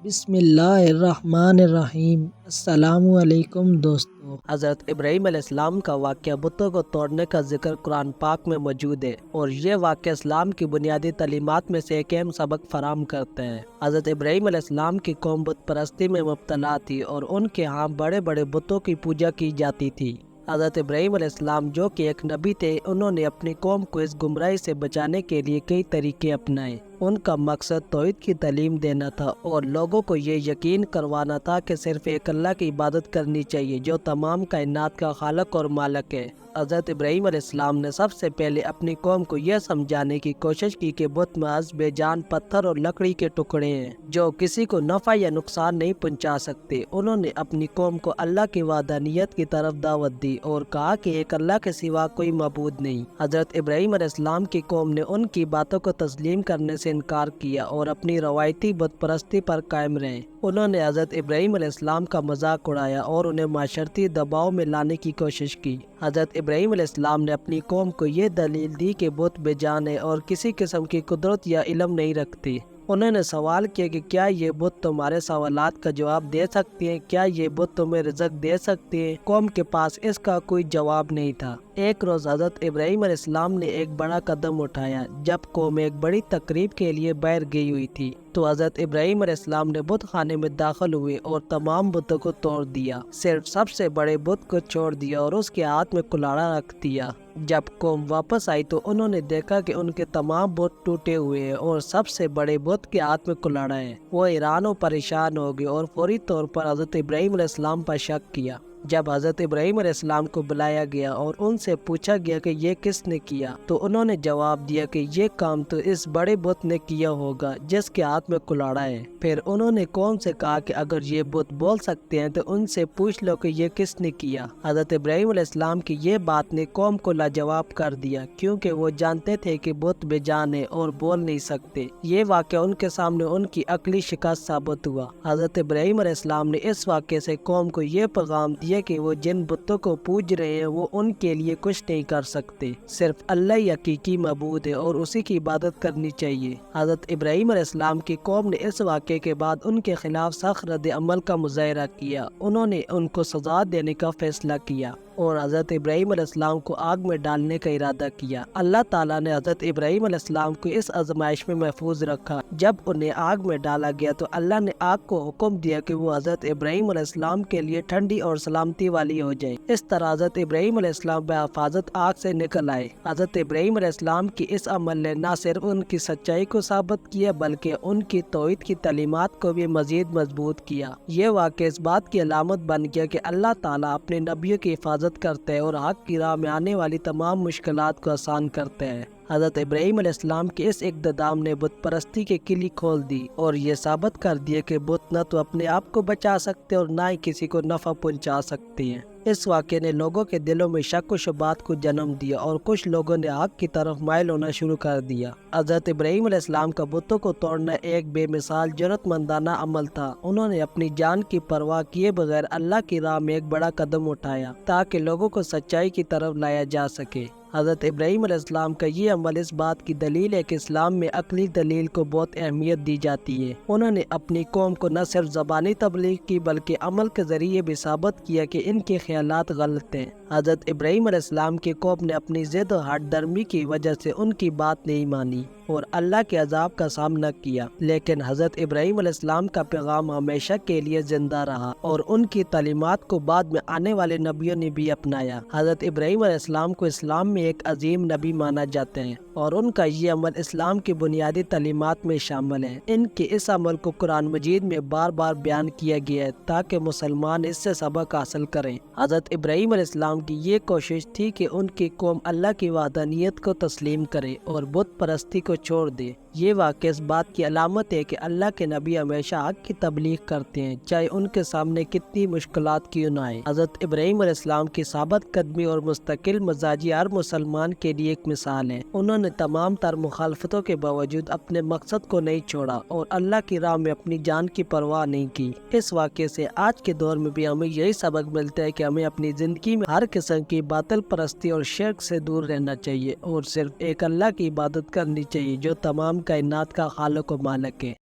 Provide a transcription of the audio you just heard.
بسم اللہ الرحمن الرحیم۔ السلام علیکم دوستو۔ حضرت ابراہیم علیہ السلام کا واقعہ بتوں کو توڑنے کا ذکر قرآن پاک میں موجود ہے، اور یہ واقعہ اسلام کی بنیادی تعلیمات میں سے ایک اہم سبق فراہم کرتا ہے۔ حضرت ابراہیم علیہ السلام کی قوم بت پرستی میں مبتلا تھی اور ان کے ہاں بڑے بڑے بتوں کی پوجا کی جاتی تھی۔ حضرت ابراہیم علیہ السلام جو کہ ایک نبی تھے، انہوں نے اپنی قوم کو اس گمراہی سے بچانے کے لیے کئی طریقے اپنائے۔ ان کا مقصد توحید کی تعلیم دینا تھا اور لوگوں کو یہ یقین کروانا تھا کہ صرف ایک اللہ کی عبادت کرنی چاہیے جو تمام کائنات کا خالق اور مالک ہے۔ حضرت ابراہیم علیہ السلام نے سب سے پہلے اپنی قوم کو یہ سمجھانے کی کوشش کی کہ بت محض بے جان پتھر اور لکڑی کے ٹکڑے ہیں جو کسی کو نفع یا نقصان نہیں پہنچا سکتے۔ انہوں نے اپنی قوم کو اللہ کی وحدانیت کی طرف دعوت دی اور کہا کہ ایک اللہ کے سوا کوئی معبود نہیں۔ حضرت ابراہیم علیہ السلام کی قوم نے ان کی باتوں کو تسلیم کرنے سے انکار کیا اور اپنی روایتی بت پرستی پر قائم رہے۔ انہوں نے حضرت ابراہیم علیہ السلام کا مذاق اڑایا اور انہیں معاشرتی دباؤ میں لانے کی کوشش کی۔ حضرت ابراہیم علیہ السلام نے اپنی قوم کو یہ دلیل دی کہ بت بے جان ہے اور کسی قسم کی قدرت یا علم نہیں رکھتی۔ انہوں نے سوال کیا کہ کیا یہ بت تمہارے سوالات کا جواب دے سکتے ہیں؟ کیا یہ بت تمہیں رزق دے سکتے ہیں؟ قوم کے پاس اس کا کوئی جواب نہیں تھا۔ ایک روز حضرت ابراہیم علیہ السلام نے ایک بڑا قدم اٹھایا جب قوم ایک بڑی تقریب کے لیے باہر گئی ہوئی تھی، تو حضرت ابراہیم علیہ السلام نے بت خانے میں داخل ہوئے اور تمام بتوں کو توڑ دیا، صرف سب سے بڑے بت کو چھوڑ دیا اور اس کے ہاتھ میں کلاڑا رکھ دیا۔ جب قوم واپس آئی تو انہوں نے دیکھا کہ ان کے تمام بت ٹوٹے ہوئے ہیں اور سب سے بڑے بت کے ہاتھ میں کلاڑا ہے۔ وہ حیران و پریشان ہو گئے اور فوری طور پر حضرت ابراہیم علیہ السلام پر شک کیا۔ جب حضرت ابراہیم علیہ السلام کو بلایا گیا اور ان سے پوچھا گیا کہ یہ کس نے کیا، تو انہوں نے جواب دیا کہ یہ کام تو اس بڑے بت نے کیا ہوگا جس کے ہاتھ میں کلاڑا ہے۔ پھر انہوں نے قوم سے کہا کہ اگر یہ بت بول سکتے ہیں تو ان سے پوچھ لو کہ یہ کس نے کیا۔ حضرت ابراہیم علیہ السلام کی یہ بات نے قوم کو لاجواب کر دیا، کیونکہ وہ جانتے تھے کہ بت بے جان ہے اور بول نہیں سکتے۔ یہ واقعہ ان کے سامنے ان کی عقلی شکست ثابت ہوا۔ حضرت ابراہیم علیہ السلام نے اس واقعے سے قوم کو یہ پیغام دیا کہ وہ جن بتوں کو پوج رہے ہیں وہ ان کے لیے کچھ نہیں کر سکتے، صرف اللہ ہی حقیقی معبود ہے اور اسی کی عبادت کرنی چاہیے۔ حضرت ابراہیم علیہ السلام کی قوم نے اس واقعے کے بعد ان کے خلاف سخت رد عمل کا مظاہرہ کیا۔ انہوں نے ان کو سزا دینے کا فیصلہ کیا اور حضرت ابراہیم علیہ السلام کو آگ میں ڈالنے کا ارادہ کیا۔ اللہ تعالیٰ نے حضرت ابراہیم علیہ السلام کو اس آزمائش میں محفوظ رکھا۔ جب انہیں آگ میں ڈالا گیا تو اللہ نے آگ کو حکم دیا کہ وہ حضرت ابراہیم علیہ السلام کے لیے ٹھنڈی اور سلامتی والی ہو جائے۔ اس طرح حضرت ابراہیم علیہ السلام بحفاظت آگ سے نکل آئے۔ حضرت ابراہیم علیہ السلام کی اس عمل نے نہ صرف ان کی سچائی کو ثابت کیا بلکہ ان کی توحید کی تعلیمات کو بھی مزید مضبوط کیا۔ یہ واقعہ اس بات کی علامت بن گیا کہ اللہ تعالیٰ اپنے نبیوں کی حفاظت کرتا ہے اور حق کی راہ میں آنے والی تمام مشکلات کو آسان کرتا ہے۔ حضرت ابراہیم علیہ السلام کے اس اقتدام نے بت پرستی کے کلی کھول دی اور یہ ثابت کر دیا کہ بت نہ تو اپنے آپ کو بچا سکتے اور نہ ہی کسی کو نفع پہنچا سکتے ہیں۔ اس واقعے نے لوگوں کے دلوں میں شک و شبہات کو جنم دیا اور کچھ لوگوں نے حق کی طرف مائل ہونا شروع کر دیا۔ حضرت ابراہیم علیہ السلام کا بتوں کو توڑنا ایک بے مثال جرأت مندانہ عمل تھا۔ انہوں نے اپنی جان کی پرواہ کیے بغیر اللہ کی راہ میں ایک بڑا قدم اٹھایا تاکہ لوگوں کو سچائی کی طرف لایا جا سکے۔ حضرت ابراہیم علیہ السلام کا یہ عمل اس بات کی دلیل ہے کہ اسلام میں عقلی دلیل کو بہت اہمیت دی جاتی ہے۔ انہوں نے اپنی قوم کو نہ صرف زبانی تبلیغ کی بلکہ عمل کے ذریعے بھی ثابت کیا کہ ان کے خیالات غلط ہیں۔ حضرت ابراہیم علیہ السلام کی قوم نے اپنی ضد و ہٹ درمی کی وجہ سے ان کی بات نہیں مانی اور اللہ کے عذاب کا سامنا کیا، لیکن حضرت ابراہیم علیہ السلام کا پیغام ہمیشہ کے لیے زندہ رہا اور ان کی تعلیمات کو بعد میں آنے والے نبیوں نے بھی اپنایا۔ حضرت ابراہیم علیہ السلام کو اسلام میں ایک عظیم نبی مانا جاتا ہے اور ان کا یہ عمل اسلام کی بنیادی تعلیمات میں شامل ہے۔ ان کے اس عمل کو قرآن مجید میں بار بار بیان کیا گیا ہے تاکہ مسلمان اس سے سبق حاصل کریں۔ حضرت ابراہیم علیہ السلام کی یہ کوشش تھی کہ ان کی قوم اللہ کی وحدانیت کو تسلیم کرے اور بت پرستی کو چھوڑ دے۔ یہ واقعہ اس بات کی علامت ہے کہ اللہ کے نبی ہمیشہ حق کی تبلیغ کرتے ہیں، چاہے ان کے سامنے کتنی مشکلات کیوں نہ آئے۔ حضرت ابراہیم علیہ السلام کی ثابت قدمی اور مستقل مزاجی ہر مسلمان کے لیے ایک مثال ہے۔ انہوں نے تمام تر مخالفتوں کے باوجود اپنے مقصد کو نہیں چھوڑا اور اللہ کی راہ میں اپنی جان کی پرواہ نہیں کی۔ اس واقعے سے آج کے دور میں بھی ہمیں یہی سبق ملتا ہے کہ ہمیں اپنی زندگی میں ہر قسم کی باطل پرستی اور شرک سے دور رہنا چاہیے اور صرف ایک اللہ کی عبادت کرنی چاہیے جو تمام کائنات کا خالق و مالک ہے۔